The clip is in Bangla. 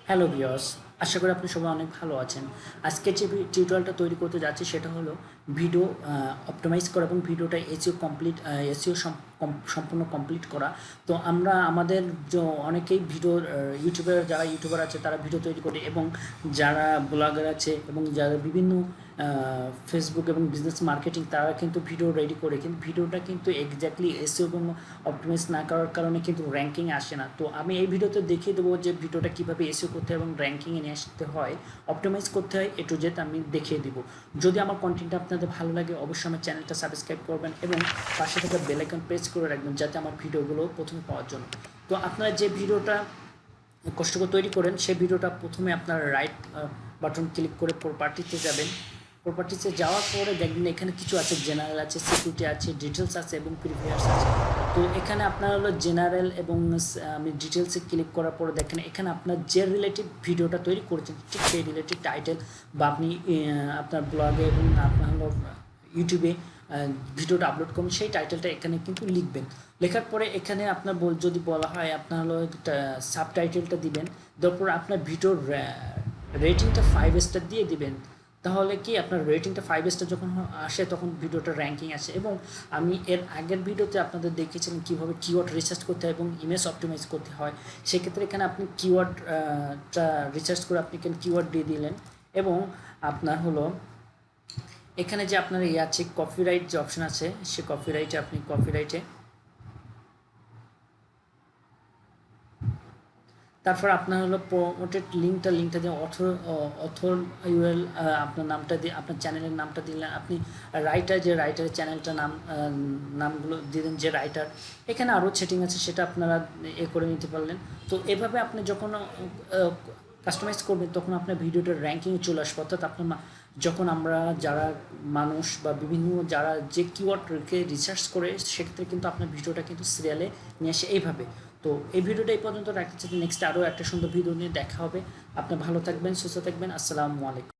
হ্যালো ভিউয়ার্স, আশা করি আপনি সবাই অনেক ভালো আছেন। আজকে যে টিউটোরিয়ালটা তৈরি করতে যাচ্ছি সেটা হলো ভিডিও অপটিমাইজ করা এবং ভিডিওটা এসইও সম্পূর্ণ কমপ্লিট করা। তো আমরা আমাদের যে অনেকেই ভিডিও যারা ইউটিউবার আছে তারা ভিডিও তৈরি করে, এবং যারা ব্লগার আছে এবং যারা বিভিন্ন ফেসবুক এবং বিজনেস মার্কেটিং তারা কিন্তু ভিডিও রেডি করে, কিন্তু ভিডিওটা কিন্তু এক্স্যাক্টলি এসইও এবং অপটিমাইজ না করার কারণে কিন্তু র্যাঙ্কিং আসে না। তো আমি এই ভিডিওতে দেখিয়ে দেবো যে ভিডিওটা কীভাবে এসইও করতে হয় এবং র্যাঙ্কিংয়ে নিয়ে আসতে হয়, অপটিমাইজ করতে হয়, এ টু জেড আমি দেখিয়ে দিব। যদি আমার কন্টেন্টটা আপনাদের ভালো লাগে অবশ্যই আমার চ্যানেলটা সাবস্ক্রাইব করবেন এবং পাশে থাকা বেল আইকন প্রেস করে রাখবেন যাতে আমার ভিডিওগুলো প্রথমে পাওয়ার জন্য। তো আপনারা যে ভিডিওটা কষ্ট করে তৈরি করেন সেই ভিডিওটা প্রথমে আপনার রাইট বাটন ক্লিক করে প্রপার্টিতে যাবেন। প্রপার্টিতে যাওয়ার পরে দেখবেন এখানে কিছু আছে, জেনারেল আছে, সিকিউরিটি আছে, ডিটেলস আছে এবং প্রিভিয়াস আছে। তো এখানে আপনার হলো জেনারেল এবং আমি ডিটেলসে ক্লিক করার পরে দেখেন এখানে আপনার যে রিলেটিভ ভিডিওটা তৈরি করেছেন ঠিক সেই রিলেটিভ টাইটেল বা আপনি আপনার ব্লগে এবং আপনার হলো ইউটিউবে ভিডিওটা আপলোড করুন সেই টাইটেলটা এখানে কিন্তু লিখবেন। লেখার পরে এখানে আপনার যদি বলা হয় আপনার হলো সাব টাইটেলটা দিবেন, তারপর আপনার ভিডিওর রেটিংটা 5 স্টার দিয়ে দিবেন। তাহলে কি আপনার রেটিংটা 5 স্টার যখন আসে তখন ভিডিওটা র্যাঙ্কিং আসে। এবং আমি এর আগের ভিডিওতে আপনাদের দেখিয়েছিলাম কীভাবে কিওয়ার্ড রিসার্চ করতে হয় এবং ইমেজ অপটিমাইজ করতে হয়। সেক্ষেত্রে এখানে আপনি কিওয়ার্ডটা রিসার্চ করে আপনি এখানে কিওয়ার্ড দিয়ে দিলেন এবং আপনার হলো এখানে যে আপনার আছে কপিরাইট যে অপশন আছে সে কপিরাইটে আপনি তারপর আপনার হলো প্রমোটেড লিঙ্কটা দিয়ে অথর ইউএল আপনার নামটা দিয়ে আপনার চ্যানেলের নামটা দিলেন। আপনি রাইটারের চ্যানেলটার নামগুলো দিলেন যে রাইটার। এখানে আরও সেটিং আছে সেটা আপনারা করে নিতে পারলেন। তো এভাবে আপনি যখন কাস্টমাইজ করবেন তখন আপনার ভিডিওটার র্যাঙ্কিংয়ে চলে আসবে। অর্থাৎ আপনার যখন আমরা যারা মানুষ বা বিভিন্ন যারা যে কিওয়ার্ডকে রিসার্চ করে সেক্ষেত্রে কিন্তু আপনার ভিডিওটা কিন্তু সিরিয়ালে নিয়ে আসে এইভাবে। তো এই ভিডিওটা এই পর্যন্ত রাখতে চাই, নেক্সট আরও একটা সুন্দর ভিডিও নিয়ে দেখা হবে। আপনি ভালো থাকবেন, সুস্থ থাকবেন। আসসালামু আলাইকুম।